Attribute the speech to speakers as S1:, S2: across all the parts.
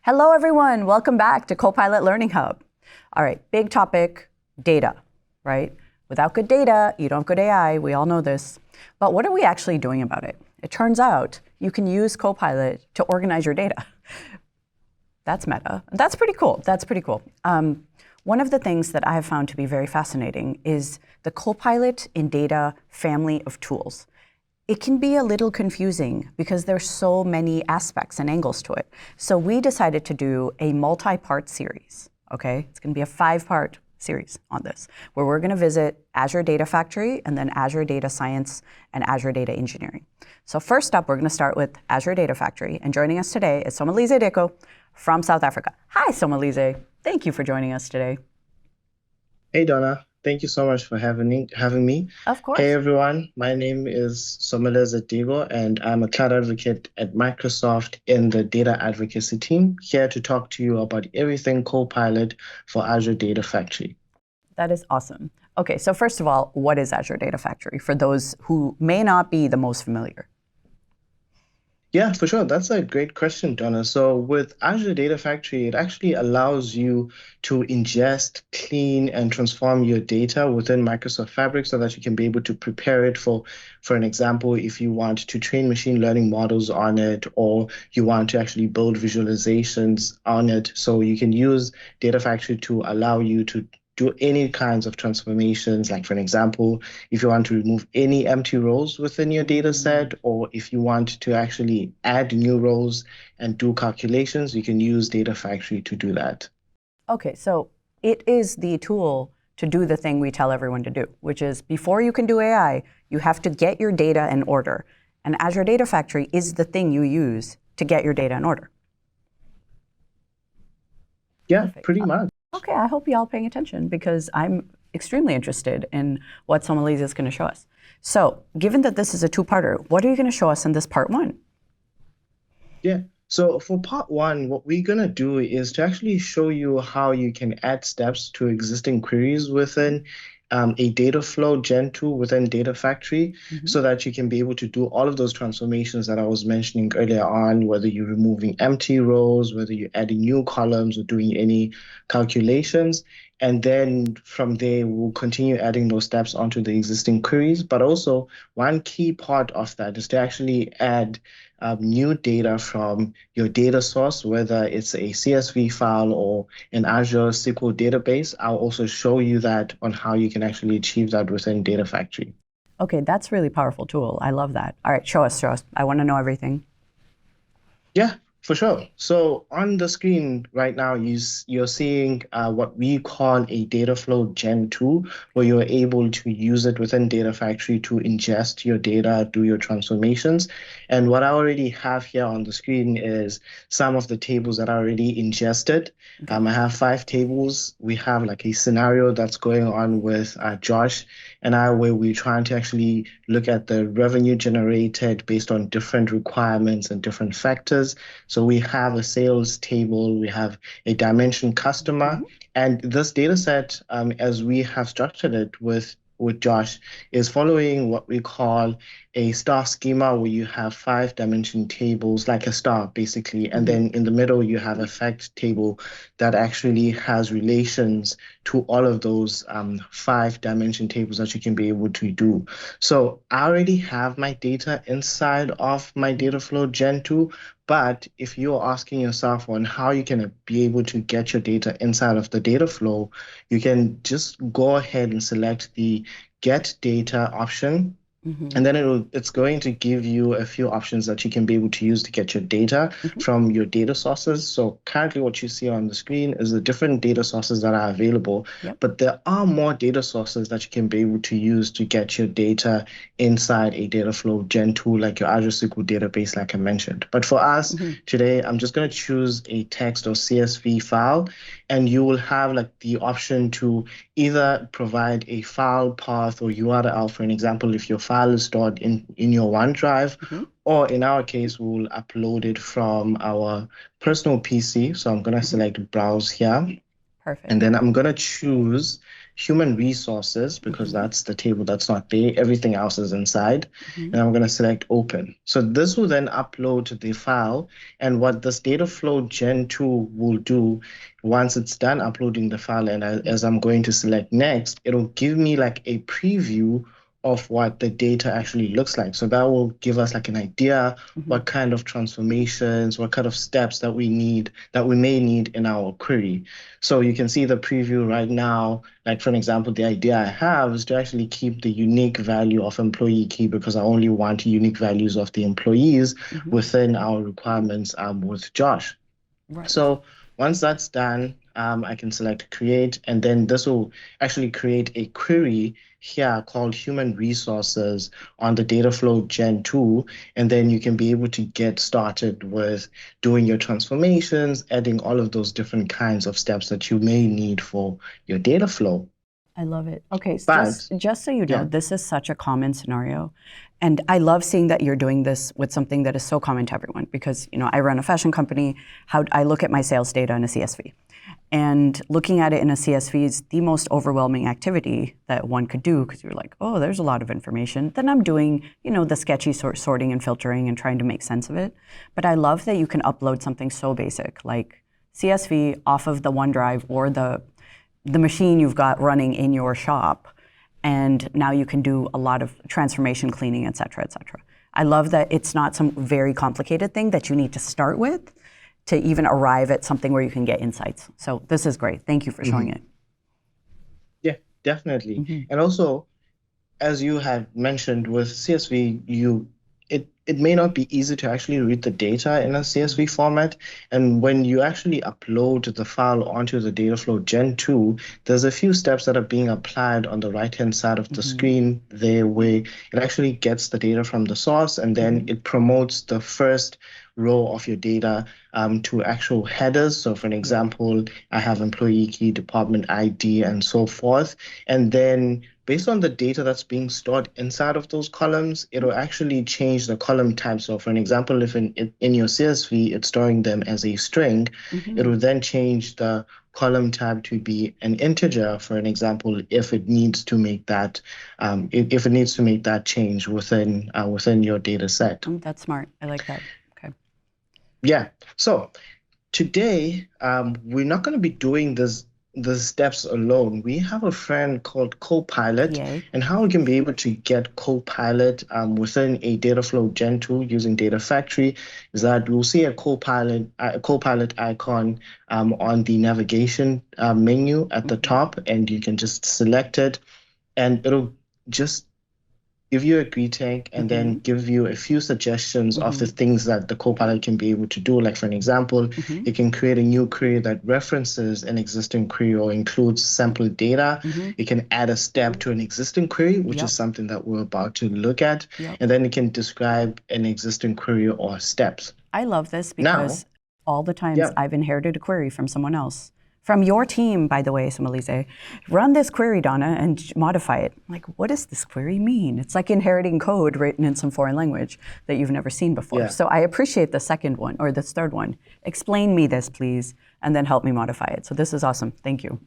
S1: Hello, everyone. Welcome back to Copilot Learning Hub. All right, big topic, data, right? Without good data, you don't have good AI. We all know this. But what are we actually doing about it? It turns out you can use Copilot to organize your data. That's meta. That's pretty cool. That's pretty cool. One of the things that I have found to be very fascinating is the Copilot in Data family of tools. It can be a little confusing because there's so many aspects and angles to it. So we decided to do a multi-part series, okay? It's gonna be a 5-part series on this, where we're gonna visit Azure Data Factory and then Azure Data Science and Azure Data Engineering. So first up, we're gonna start with Azure Data Factory, and joining us today is Someleze Diko from South Africa. Hi, Someleze. Thank you for joining us today.
S2: Hey Donna, thank you so much for having me.
S1: Of course.
S2: Hey everyone, my name is Someleze Diko and I'm a cloud advocate at Microsoft in the data advocacy team, here to talk to you about everything Copilot for Azure Data Factory.
S1: That is awesome. Okay, so first of all, what is Azure Data Factory for those who may not be the most familiar?
S2: Yeah, for sure. That's a great question, Donna. So with Azure Data Factory, it actually allows you to ingest, clean, and transform your data within Microsoft Fabric so that you can be able to prepare it for an example, if you want to train machine learning models on it, or you want to actually build visualizations on it. So you can use Data Factory to allow you to do any kinds of transformations. Like for an example, if you want to remove any empty rows within your data set, or if you want to actually add new rows and do calculations, you can use Data Factory to do that.
S1: Okay, so it is the tool to do the thing we tell everyone to do, which is before you can do AI, you have to get your data in order. And Azure Data Factory is the thing you use to get your data in order.
S2: Yeah,
S1: Perfect.
S2: pretty much.
S1: Okay, I hope you all paying attention because I'm extremely interested in what Someleze is going to show us. So, given that this is a 2-parter, what are you going to show us in this part 1?
S2: Yeah. So for part 1, what we're going to do is to actually show you how you can add steps to existing queries within a data flow Gen 2 within Data Factory, so that you can be able to do all of those transformations that I was mentioning earlier on, whether you're removing empty rows, whether you're adding new columns or doing any calculations. And then from there, we'll continue adding those steps onto the existing queries. But also, one key part of that is to actually add new data from your data source, whether it's a CSV file or an Azure SQL database. I'll also show you that on how you can actually achieve that within Data Factory.
S1: Okay, that's a really powerful tool. I love that. All right, show us. I want to know everything.
S2: Yeah, for sure. So on the screen right now, you're seeing what we call a data flow Gen 2, where you're able to use it within Data Factory to ingest your data, do your transformations. And what I already have here on the screen is some of the tables that are already ingested.
S1: Okay.
S2: I have 5 tables. We have like a scenario that's going on with Josh and I, where we're trying to actually look at the revenue generated based on different requirements and different factors. So we have a sales table, we have a dimension customer, and this data set, as we have structured it with Josh, is following what we call a star schema, where you have 5 dimension tables, like a star basically, and then in the middle you have a fact table that actually has relations to all of those 5 dimension tables that you can be able to do. So I already have my data inside of my data flow Gen 2, but if you're asking yourself on how you can be able to get your data inside of the data flow, you can just go ahead and select the Get Data option. And then it's going to give you a few options that you can be able to use to get your data from your data sources. So currently what you see on the screen is the different data sources that are available, but there are more data sources that you can be able to use to get your data inside a data flow Gen 2, like your Azure SQL database, like I mentioned. But for us today, I'm just going to choose a text or CSV file, and you will have like the option to either provide a file path or URL. For an example, if your file is stored in your OneDrive, or in our case, we'll upload it from our personal PC. So I'm going to select Browse here.
S1: Perfect.
S2: And then I'm going to choose human resources because that's the table that's not there. Everything else is inside.
S1: Mhm.
S2: And I'm going to select open. So this will then upload the file. And what this data flow Gen 2 will do once it's done uploading the file, and as I'm going to select next, it'll give me like a preview of what the data actually looks like. So that will give us like an idea what kind of transformations, what kind of steps that we need, that we may need in our query. So you can see the preview right now. Like for an example, the idea I have is to actually keep the unique value of employee key because I only want unique values of the employees within our requirements with Josh.
S1: Right.
S2: So once that's done, I can select create, and then this will actually create a query here called human resources on the data flow Gen 2. And then you can be able to get started with doing your transformations, adding all of those different kinds of steps that you may need for your data flow.
S1: I love it. Okay, so
S2: But
S1: just so you know,
S2: yeah,
S1: this is such a common scenario. And I love seeing that you're doing this with something that is so common to everyone because, I run a fashion company. How I look at my sales data in a CSV. And looking at it in a CSV is the most overwhelming activity that one could do because you're like, oh, there's a lot of information. Then I'm doing, the sketchy sorting and filtering and trying to make sense of it. But I love that you can upload something so basic like CSV off of the OneDrive or the machine you've got running in your shop, and now you can do a lot of transformation cleaning, et cetera, et cetera. I love that it's not some very complicated thing that you need to start with to even arrive at something where you can get insights. So this is great. Thank you for showing it.
S2: yeah, definitely. And also, as you have mentioned with CSV, it may not be easy to actually read the data in a CSV format. And when you actually upload the file onto the Dataflow Gen 2, there's a few steps that are being applied on the right-hand side of the screen there where it actually gets the data from the source and then it promotes the first row of your data to actual headers. So for an example, I have employee key, department ID, and so forth. And then based on the data that's being stored inside of those columns, it'll actually change the column type. So for an example, if in your CSV, it's storing them as a string, it will then change the column type to be an integer, for an example, if it needs to make that if it needs to make that change within your data set.
S1: That's smart. I like that. Okay.
S2: Yeah. So today, we're not going to be doing the steps alone. We have a friend called Copilot,
S1: Yay.
S2: and how we can be able to get Copilot within a Dataflow Gen 2 using Data Factory is that we'll see a Copilot icon on the navigation menu at the top, and you can just select it, and it'll just give you a greeting and then give you a few suggestions of the things that the Copilot can be able to do. Like for an example, it can create a new query that references an existing query or includes sample data. It can add a step to an existing query, which is something that we're about to look at. And then it can describe an existing query or steps.
S1: I love this
S2: Now,
S1: because all the times I've inherited a query from someone else. From your team, by the way, Someleze, run this query, Donna, and modify it. I'm like, what does this query mean? It's like inheriting code written in some foreign language that you've never seen before. So I appreciate the second one, or the third one. Explain me this, please, and then help me modify it. So this is awesome. Thank you.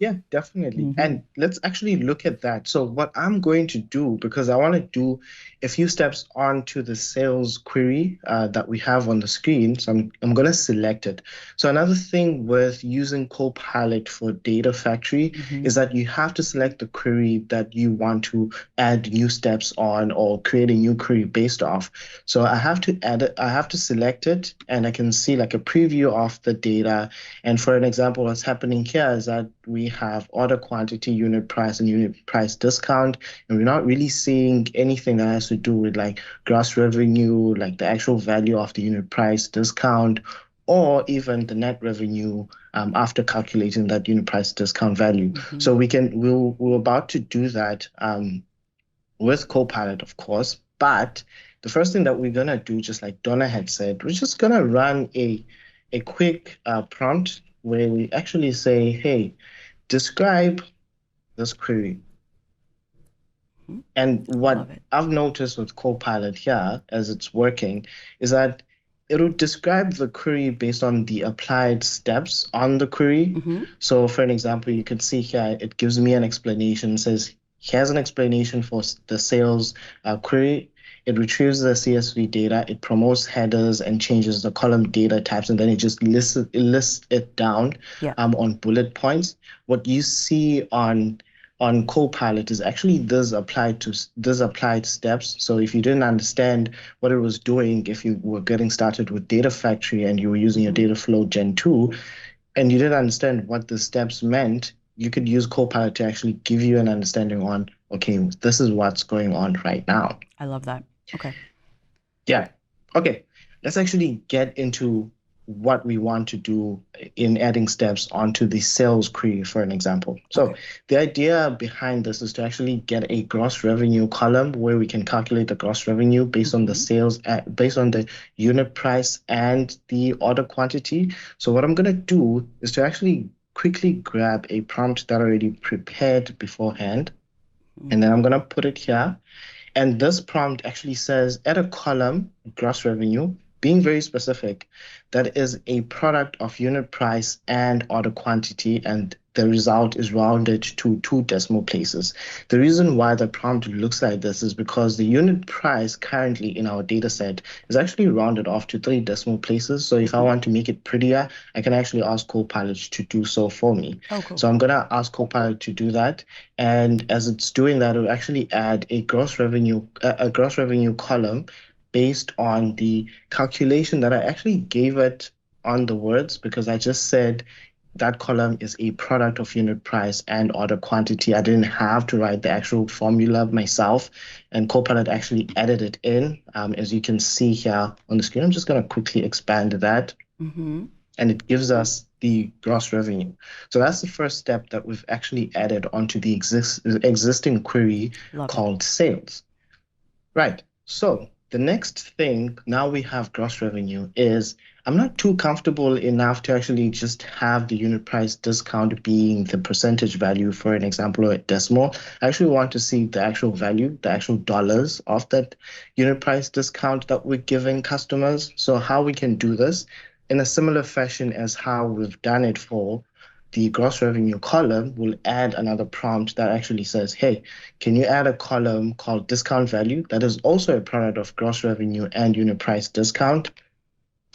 S2: Yeah, definitely. And let's actually look at that. So what I'm going to do, because I want to do a few steps onto the sales query that we have on the screen. So I'm going to select it. So another thing with using Copilot for Data Factory is that you have to select the query that you want to add new steps on or create a new query based off. So I have to add it, I have to select it, and I can see like a preview of the data. And for an example, what's happening here is that we have order quantity, unit price, and unit price discount, and we're not really seeing anything that has to do with like gross revenue, like the actual value of the unit price discount, or even the net revenue after calculating that unit price discount value. So we're about to do that with Copilot, of course, but the first thing that we're gonna do, just like Donna had said, we're just gonna run a quick prompt where we actually say, hey, describe this query. And what I've noticed with Copilot here as it's working is that it'll describe the query based on the applied steps on the query. So for an example, you can see here, it gives me an explanation. It says, here's an explanation for the sales query. It retrieves the CSV data, it promotes headers and changes the column data types, and then it just lists it down on bullet points. What you see on Copilot is actually those applied steps. So if you didn't understand what it was doing, if you were getting started with Data Factory and you were using your data flow Gen 2, and you didn't understand what the steps meant, you could use Copilot to actually give you an understanding on, okay, this is what's going on right now.
S1: I love that. Okay.
S2: Yeah. Okay. Let's actually get into what we want to do in adding steps onto the sales query, for an example. So the idea behind this is to actually get a gross revenue column where we can calculate the gross revenue based on the sales, based on the unit price and the order quantity. So what I'm going to do is to actually quickly grab a prompt that I already prepared beforehand, and then I'm going to put it here. And this prompt actually says, add a column, gross revenue, being very specific, that is a product of unit price and order quantity, and the result is rounded to 2 decimal places. The reason why the prompt looks like this is because the unit price currently in our data set is actually rounded off to 3 decimal places. So if I want to make it prettier, I can actually ask Copilot to do so for me. So I'm going to ask Copilot to do that. And as it's doing that, it will actually add a gross revenue column based on the calculation that I actually gave it on the words, because I just said that column is a product of unit price and order quantity. I didn't have to write the actual formula myself, and Copilot actually added it in, as you can see here on the screen. I'm just going to quickly expand that, and it gives us the gross revenue. So that's the first step that we've actually added onto the existing query called sales. Right. So the next thing, now we have gross revenue, is I'm not too comfortable enough to actually just have the unit price discount being the percentage value, for an example, or a decimal. I actually want to see the actual value, the actual dollars of that unit price discount that we're giving customers. So how we can do this in a similar fashion as how we've done it for the gross revenue column, will add another prompt that actually says, hey, can you add a column called discount value that is also a product of gross revenue and unit price discount?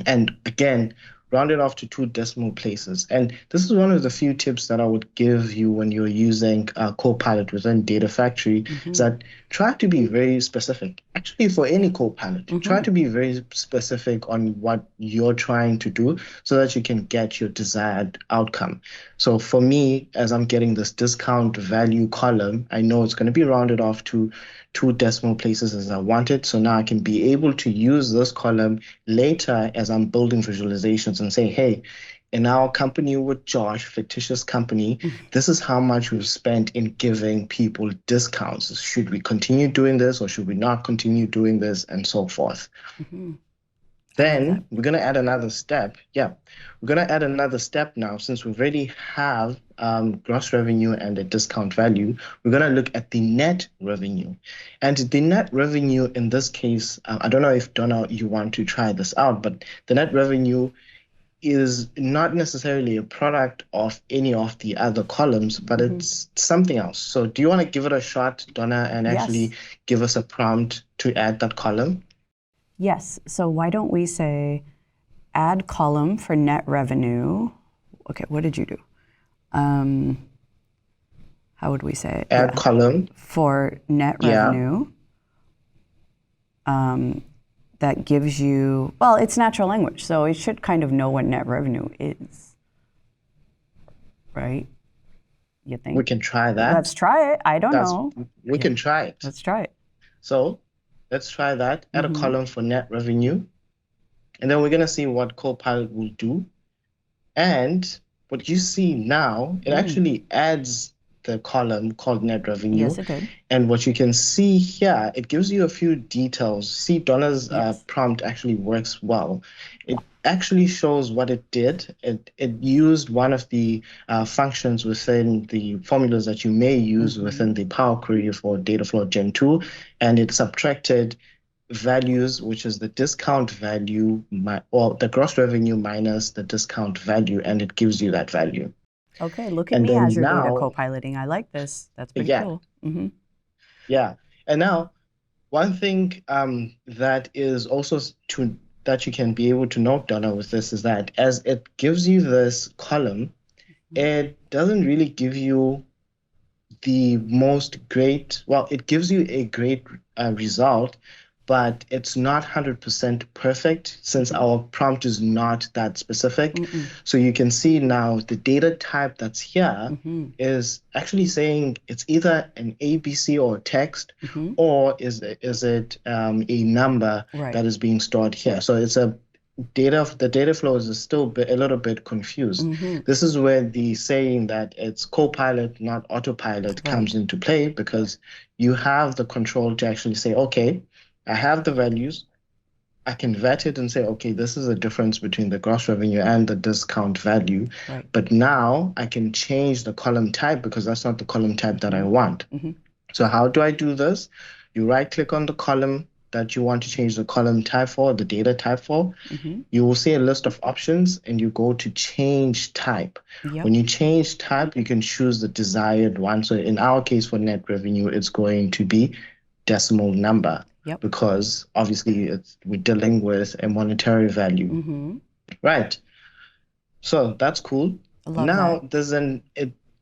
S2: And again, round it off to 2 decimal places. And this is one of the few tips that I would give you when you're using Copilot within Data Factory, is that try to be very specific. Actually, for any Copilot, try to be very specific on what you're trying to do so that you can get your desired outcome. So for me, as I'm getting this discount value column, I know it's going to be rounded off to 2 decimal places as I want it. So now I can be able to use this column later as I'm building visualizations and say, hey, in our company with Josh, fictitious company, this is how much we've spent in giving people discounts. Should we continue doing this or should we not continue doing this, and so forth? Then we're going to add another step. Yeah, we're going to add another step now. Since we already have gross revenue and a discount value, we're going to look at the net revenue. And the net revenue in this case, I don't know if, Donna, you want to try this out, but the net revenue is not necessarily a product of any of the other columns, but it's something else. So do you want to give it a shot, Donna, and actually give us a prompt to add that column?
S1: Yes. So why don't we say add column for net revenue? Okay, what did you do? How would we say it?
S2: Add column
S1: for net revenue. That gives you, well, it's natural language, so it should kind of know what net revenue is, right? You think?
S2: We can try that.
S1: Let's try it. I don't know.
S2: We can try it.
S1: Let's try it.
S2: So let's try that. Add a column for net revenue. And then we're going to see what Copilot will do. And what you see now, it actually adds the column called net revenue.
S1: Yes, it did.
S2: And what you can see here, it gives you a few details. See, Donna's prompt actually works well. It actually shows what it did. It used one of the functions within the formulas that you may use within the Power Query for Dataflow Gen 2, and it subtracted values, which is the discount value, or the gross revenue minus the discount value, and it gives you that value.
S1: Okay, look at
S2: And
S1: me,
S2: then
S1: Azure Data
S2: now,
S1: co-piloting. I like this. That's pretty
S2: yeah,
S1: cool. Mm-hmm.
S2: yeah. And now, one thing that is also that you can be able to note, Donna, with this is that as it gives you this column, it doesn't really give you the most great, well, it gives you a great result, but it's not 100% perfect since our prompt is not that specific. So you can see now the data type that's here is actually saying it's either an ABC or text, or is it a number
S1: Right.
S2: that is being stored here. So it's the data flows is still a little bit confused. This is where the saying that it's Copilot, not autopilot, comes into play, because you have the control to actually say, okay, I have the values. I can vet it and say, okay, this is a difference between the gross revenue and the discount value.
S1: Right.
S2: But now I can change the column type because that's not the column type that I want. So how do I do this? You right click on the column that you want to change the column type for, the data type for. You will see a list of options and you go to change type. When you change type, you can choose the desired one. So in our case for net revenue, it's going to be decimal number, because obviously we're dealing with a monetary value. Right. So that's cool. Now there's an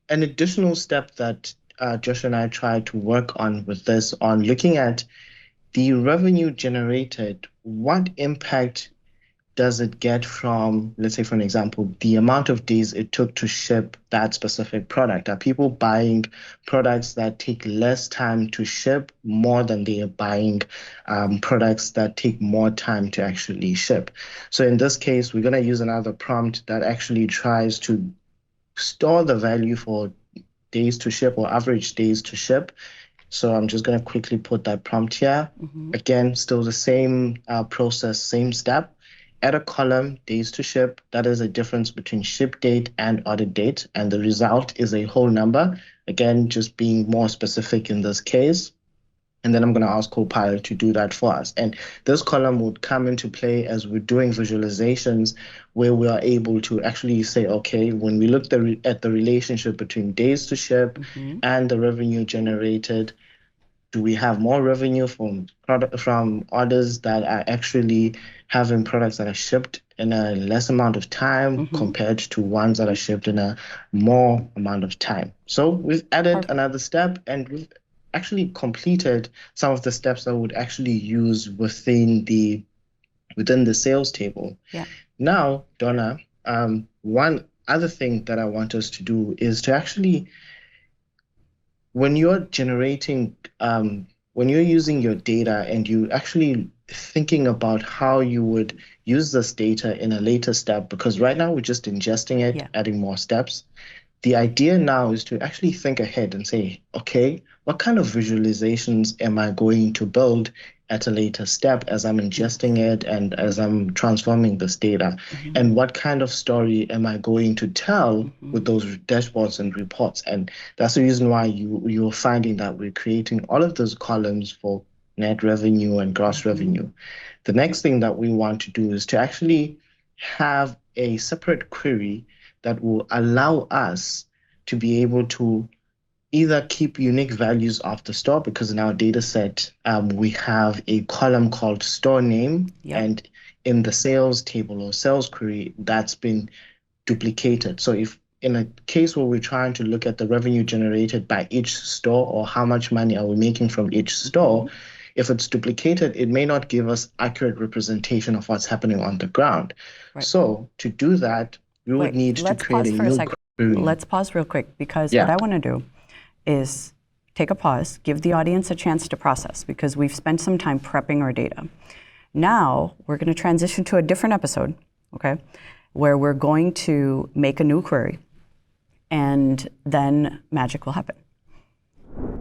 S2: additional step that Josh and I tried to work on with this, on looking at the revenue generated. What impact does it get from, let's say, for an example, the amount of days it took to ship that specific product? Are people buying products that take less time to ship more than they are buying products that take more time to actually ship? So in this case, we're going to use another prompt that actually tries to store the value for days to ship or average days to ship. So I'm just going to quickly put that prompt here. Again, still the same process, same step. Add a column, days to ship. That is a difference between ship date and order date. And the result is a whole number. Again, just being more specific in this case. And then I'm going to ask Copilot to do that for us. And this column would come into play as we're doing visualizations, where we are able to actually say, okay, when we look at the relationship between days to ship and the revenue generated, do we have more revenue from orders that are actually having products that are shipped in a less amount of time compared to ones that are shipped in a more amount of time? So we've added another step, and we've actually completed some of the steps that we would actually use within the sales table. Now, Donna, one other thing that I want us to do is to actually, when you're generating, when you're using your data and you actually thinking about how you would use this data in a later step, because right now we're just ingesting it, adding more steps. The idea now is to actually think ahead and say, okay, what kind of visualizations am I going to build at a later step as I'm ingesting it and as I'm transforming this data? And what kind of story am I going to tell with those dashboards and reports? And that's the reason why you're finding that we're creating all of those columns for net revenue and gross revenue. The next thing that we want to do is to actually have a separate query that will allow us to be able to either keep unique values of the store, because in our data set, we have a column called store name, and in the sales table or sales query, that's been duplicated. So if in a case where we're trying to look at the revenue generated by each store or how much money are we making from each store, if it's duplicated, it may not give us accurate representation of what's happening on the ground. So to do that, we would need to create a new query.
S1: Let's pause real quick, because what I want to do is take a pause, give the audience a chance to process, because we've spent some time prepping our data. Now we're going to transition to a different episode, okay, where we're going to make a new query, and then magic will happen.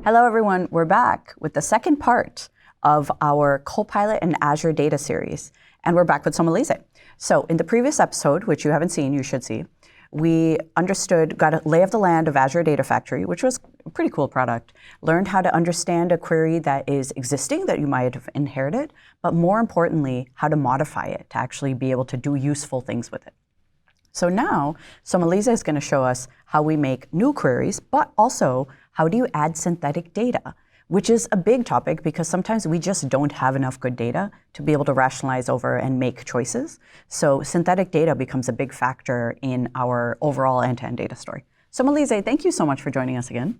S1: Hello, everyone. We're back with the second part of our Copilot and Azure data series, and we're back with Someleze. So in the previous episode, which you haven't seen, you should see, we got a lay of the land of Azure Data Factory, which was a pretty cool product, learned how to understand a query that is existing that you might have inherited, but more importantly, how to modify it to actually be able to do useful things with it. So now, Someleze is going to show us how we make new queries, but also how do you add synthetic data, which is a big topic because sometimes we just don't have enough good data to be able to rationalize over and make choices. So synthetic data becomes a big factor in our overall end-to-end data story. Someleze, thank you so much for joining us again.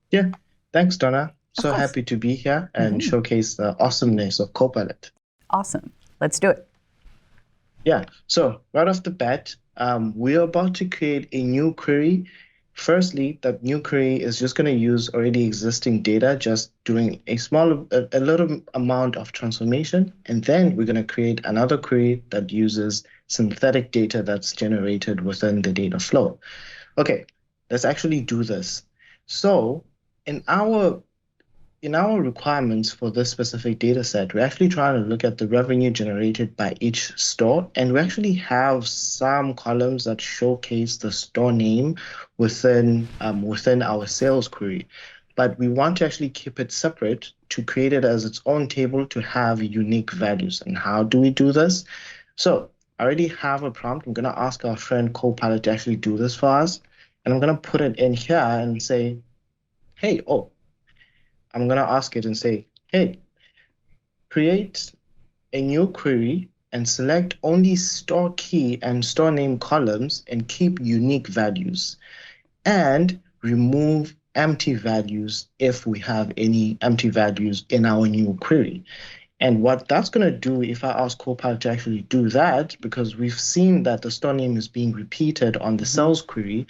S2: Yeah, thanks, Donna.
S1: Of
S2: So
S1: course.
S2: happy to be here and showcase the awesomeness of Copilot.
S1: Awesome. Let's do it.
S2: Yeah, so right off the bat, we're about to create a new query. Firstly, that new query is just going to use already existing data, just doing a little amount of transformation. And then we're going to create another query that uses synthetic data that's generated within the data flow. Okay, let's actually do this. So in our requirements for this specific data set, we're actually trying to look at the revenue generated by each store, and we actually have some columns that showcase the store name within our sales query. But we want to actually keep it separate to create it as its own table to have unique values. And how do we do this? So I already have a prompt. I'm going to ask our friend Copilot to actually do this for us. And I'm going to put it in here and say, hey, I'm going to ask it and say, hey, create a new query and select only store key and store name columns and keep unique values, and remove empty values if we have any empty values in our new query. And what that's going to do, if I ask Copilot to actually do that, because we've seen that the store name is being repeated on the sales query,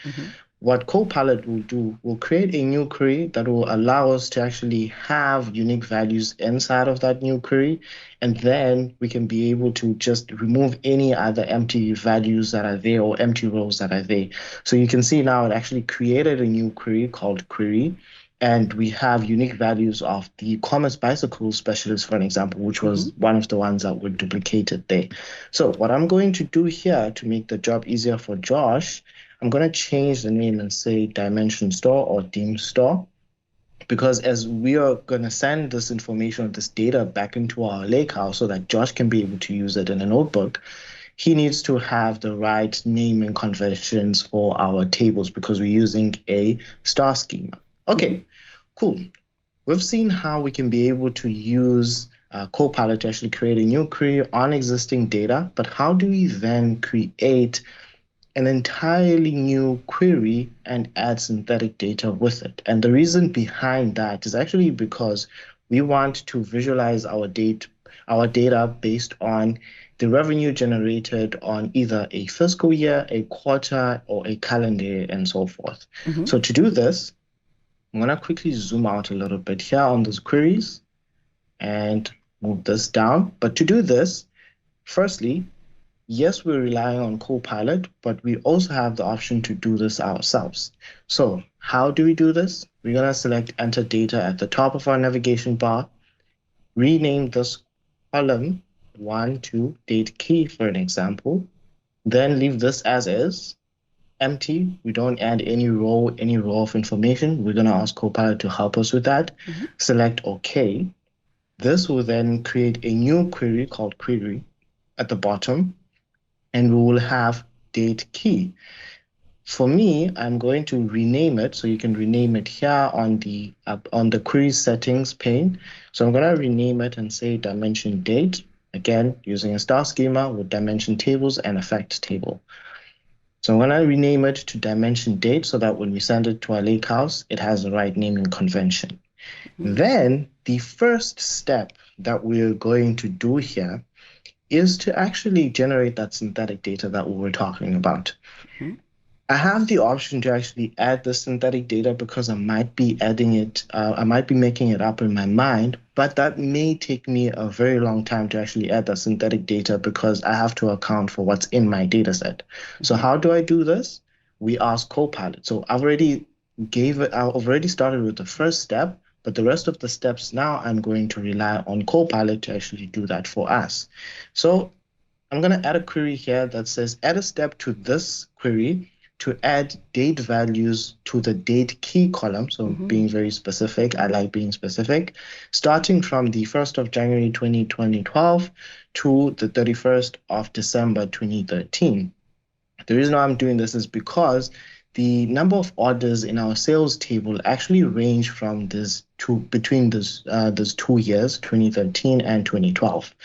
S2: what Copilot will do will create a new query that will allow us to actually have unique values inside of that new query. And then we can be able to just remove any other empty values that are there or empty rows that are there. So you can see now it actually created a new query called query. And we have unique values of the commerce bicycle specialist, for an example, which was one of the ones that were duplicated there. So what I'm going to do here to make the job easier for Josh, I'm going to change the name and say Dimension Store or Theme Store, because as we are going to send this information or this data back into our lakehouse so that Josh can be able to use it in a notebook, he needs to have the right naming conventions for our tables because we're using a star schema. Okay, cool. We've seen how we can be able to use Copilot to actually create a new query on existing data, but how do we then create an entirely new query and add synthetic data with it? And the reason behind that is actually because we want to visualize our data based on the revenue generated on either a fiscal year, a quarter, or a calendar year, and so forth. So to do this, I'm going to quickly zoom out a little bit here on those queries and move this down. But to do this, firstly, yes, we're relying on Copilot, but we also have the option to do this ourselves. So how do we do this? We're going to select Enter Data at the top of our navigation bar, rename this column 1 to date key, for an example, then leave this as is, empty. We don't add any row of information. We're going to ask Copilot to help us with that. Select OK. This will then create a new query called query at the bottom, and we will have date key. For me, I'm going to rename it, so you can rename it here on the query settings pane. So I'm going to rename it and say dimension date, again using a star schema with dimension tables and effect table. So I'm going to rename it to dimension date so that when we send it to our lakehouse, it has the right naming convention. Then the first step that we're going to do here is to actually generate that synthetic data that we were talking about. I have the option to actually add the synthetic data because I might be adding it, I might be making it up in my mind, but that may take me a very long time to actually add the synthetic data because I have to account for what's in my data set. So how do I do this? We ask Copilot. So I've already started with the first step, but the rest of the steps now I'm going to rely on Copilot to actually do that for us. So I'm going to add a query here that says add a step to this query to add date values to the date key column. So being very specific, I like being specific, starting from the 1st of January 2012 to the 31st of December 2013. The reason why I'm doing this is because the number of orders in our sales table actually range from between those 2 years, 2013 and 2012.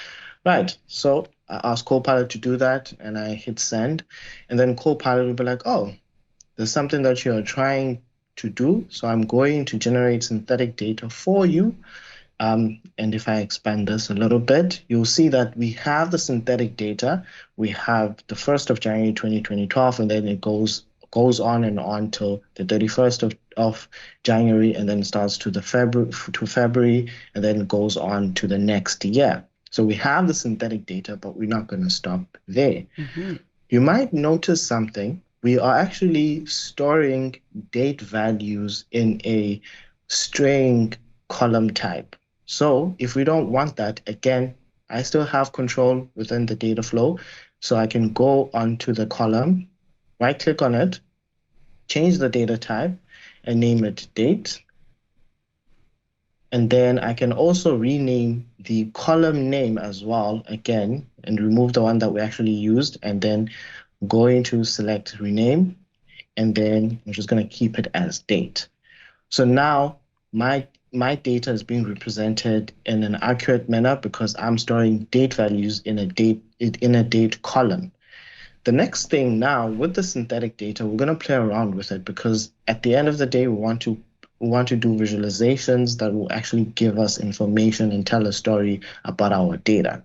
S2: Right. So I asked Copilot to do that and I hit send. And then Copilot will be like, oh, there's something that you're trying to do. So I'm going to generate synthetic data for you. And if I expand this a little bit, you'll see that we have the synthetic data. We have the 1st of January 2012, and then it goes on and on till the 31st of January, and then starts to February, and then it goes on to the next year. So we have the synthetic data, but we're not going to stop there. You might notice something. We are actually storing date values in a string column type. So if we don't want that, again, I still have control within the data flow. So I can go onto the column, right click on it, change the data type and name it date. And then I can also rename the column name as well, again, and remove the one that we actually used, and then going to select rename, and then I'm just going to keep it as date. So now my data is being represented in an accurate manner because I'm storing date values in a date column. The next thing now with the synthetic data, we're going to play around with it because at the end of the day, we want to do visualizations that will actually give us information and tell a story about our data.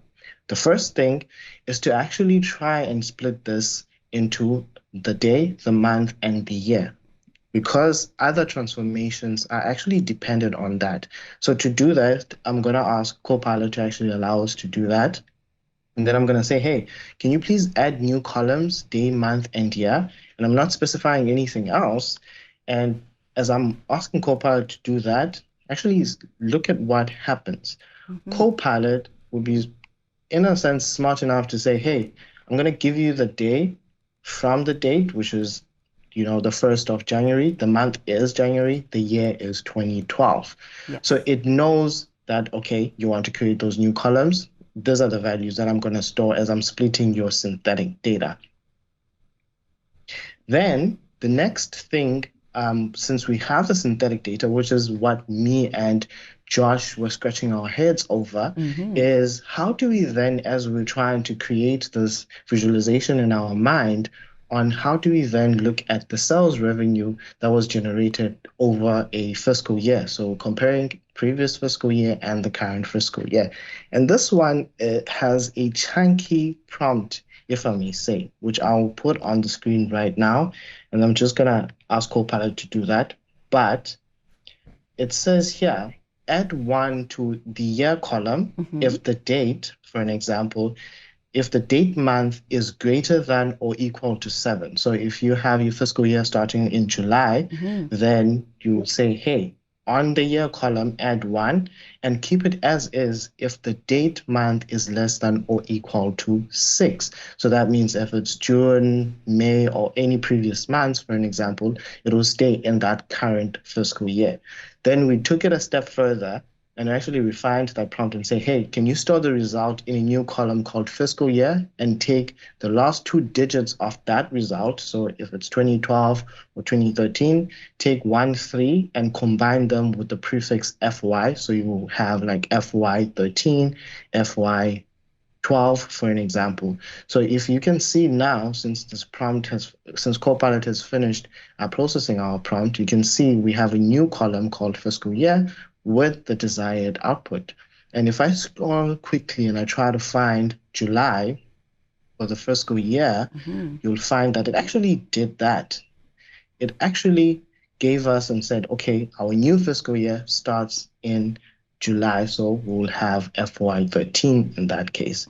S2: The first thing is to actually try and split this into the day, the month, and the year, because other transformations are actually dependent on that. So to do that, I'm going to ask Copilot to actually allow us to do that. And then I'm going to say, hey, can you please add new columns, day, month, and year? And I'm not specifying anything else. And as I'm asking Copilot to do that, actually look at what happens. Copilot will be, in a sense, smart enough to say, hey, I'm going to give you the day from the date, which is, the 1st of January. The month is January. The year is 2012.
S1: Yes.
S2: So it knows that, okay, you want to create those new columns. These are the values that I'm going to store as I'm splitting your synthetic data. Then the next thing, since we have the synthetic data, which is what me and Josh were scratching our heads over, is how do we then, as we're trying to create this visualization in our mind, on how do we then look at the sales revenue that was generated over a fiscal year? So comparing previous fiscal year and the current fiscal year. And this one has a chunky prompt, if I may say, which I'll put on the screen right now. And I'm just going to ask Copilot to do that. But it says here, add 1 to the year column if the date, for an example, if the date month is greater than or equal to 7. So if you have your fiscal year starting in July, then you say, hey, on the year column, add 1 and keep it as is if the date month is less than or equal to 6. So that means if it's June, May, or any previous months, for an example, it will stay in that current fiscal year. Then we took it a step further and actually refined that prompt and say, hey, can you store the result in a new column called fiscal year and take the last 2 digits of that result? So if it's 2012 or 2013, take 1, 3 and combine them with the prefix FY. So you will have like FY13, FY12, for an example. So if you can see now, since Copilot has finished processing our prompt, you can see we have a new column called fiscal year with the desired output. And if I scroll quickly and I try to find July for the fiscal year, you'll find that it actually did that. It actually gave us and said, okay, our new fiscal year starts in July, so we'll have FY13 in that case.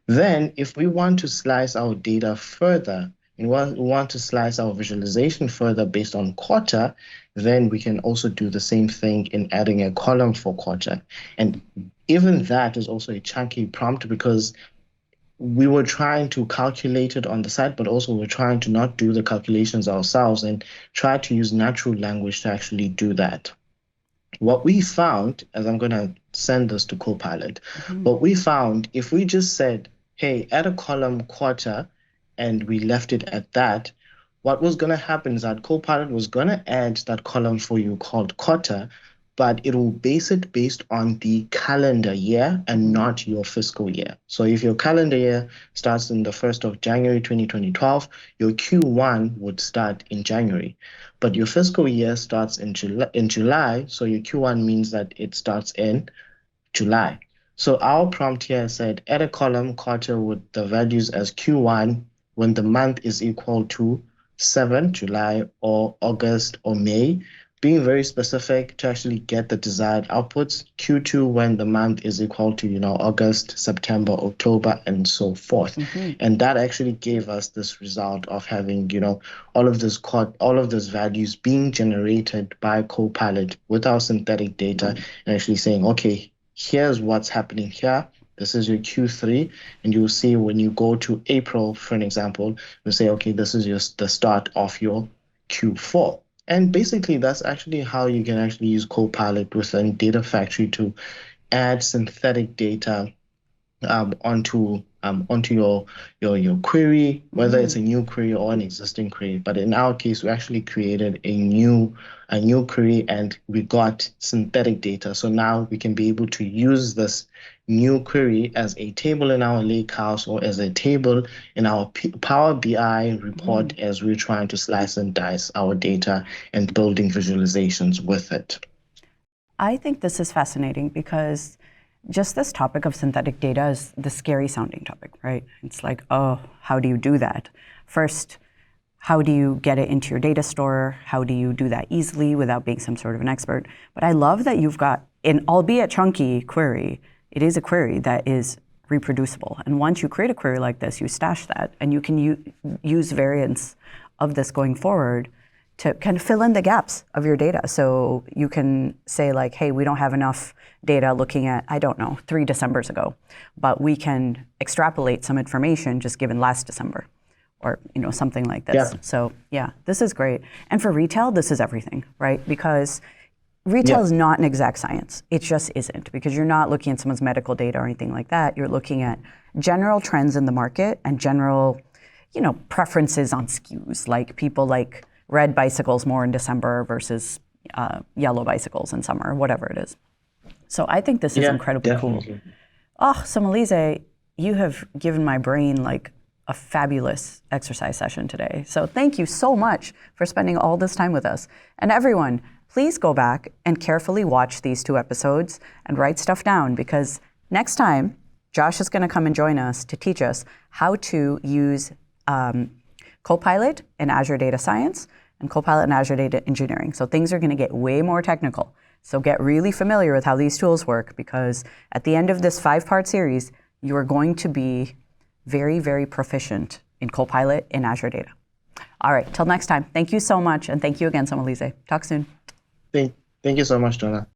S2: Then if we want to slice our data further, and we want to slice our visualization further based on quarter, then we can also do the same thing in adding a column for quarter. And even that is also a chunky prompt because we were trying to calculate it on the side, but also we're trying to not do the calculations ourselves and try to use natural language to actually do that. What we found, as I'm going to send this to Copilot, what we found, if we just said, hey, add a column quarter, and we left it at that, what was going to happen is that Copilot was going to add that column for you called quarter, but it will base it based on the calendar year and not your fiscal year. So if your calendar year starts in the 1st of January 2012, your Q1 would start in January. But your fiscal year starts in July, so your Q1 means that it starts in July. So our prompt here said, add a column quarter with the values as Q1 when the month is equal to 7, July, or August, or May, being very specific to actually get the desired outputs. Q2 when the month is equal to, August, September, October, and so forth. And that actually gave us this result of having, all of those values being generated by Copilot with our synthetic data and actually saying, okay, here's what's happening here. This is your Q3, and you'll see when you go to April, for an example, you'll say, okay, this is the start of your Q4. And basically, that's actually how you can actually use Copilot within Data Factory to add synthetic data onto your query, whether it's a new query or an existing query. But in our case, we actually created a new query and we got synthetic data. So now we can be able to use this new query as a table in our lakehouse or as a table in our Power BI report as we're trying to slice and dice our data and building visualizations with it.
S1: I think this is fascinating because just this topic of synthetic data is the scary sounding topic, right? It's like, oh, how do you do that? First, how do you get it into your data store? How do you do that easily without being some sort of an expert? But I love that you've got an albeit chunky query. It is a query that is reproducible. And once you create a query like this, you stash that and you can use variants of this going forward to kind of fill in the gaps of your data. So you can say like, hey, we don't have enough data looking at, 3 Decembers ago, but we can extrapolate some information just given last December or, something like this. Yeah. So yeah, this is great. And for retail, this is everything, right? Because retail is not an exact science. It just isn't, because you're not looking at someone's medical data or anything like that. You're looking at general trends in the market and general, preferences on SKUs, like people like red bicycles more in December versus yellow bicycles in summer, whatever it is. So I think this is incredibly cool. Oh, Someleze, you have given my brain like a fabulous exercise session today. So thank you so much for spending all this time with us. And everyone, please go back and carefully watch these 2 episodes and write stuff down, because next time, Josh is going to come and join us to teach us how to use Copilot in Azure Data Science and Copilot in Azure Data Engineering. So things are going to get way more technical. So get really familiar with how these tools work, because at the end of this 5-part series, you are going to be very, very proficient in Copilot in Azure Data. All right, till next time. Thank you so much. And thank you again, Someleze. Talk soon.
S2: Thank you so much, Dona.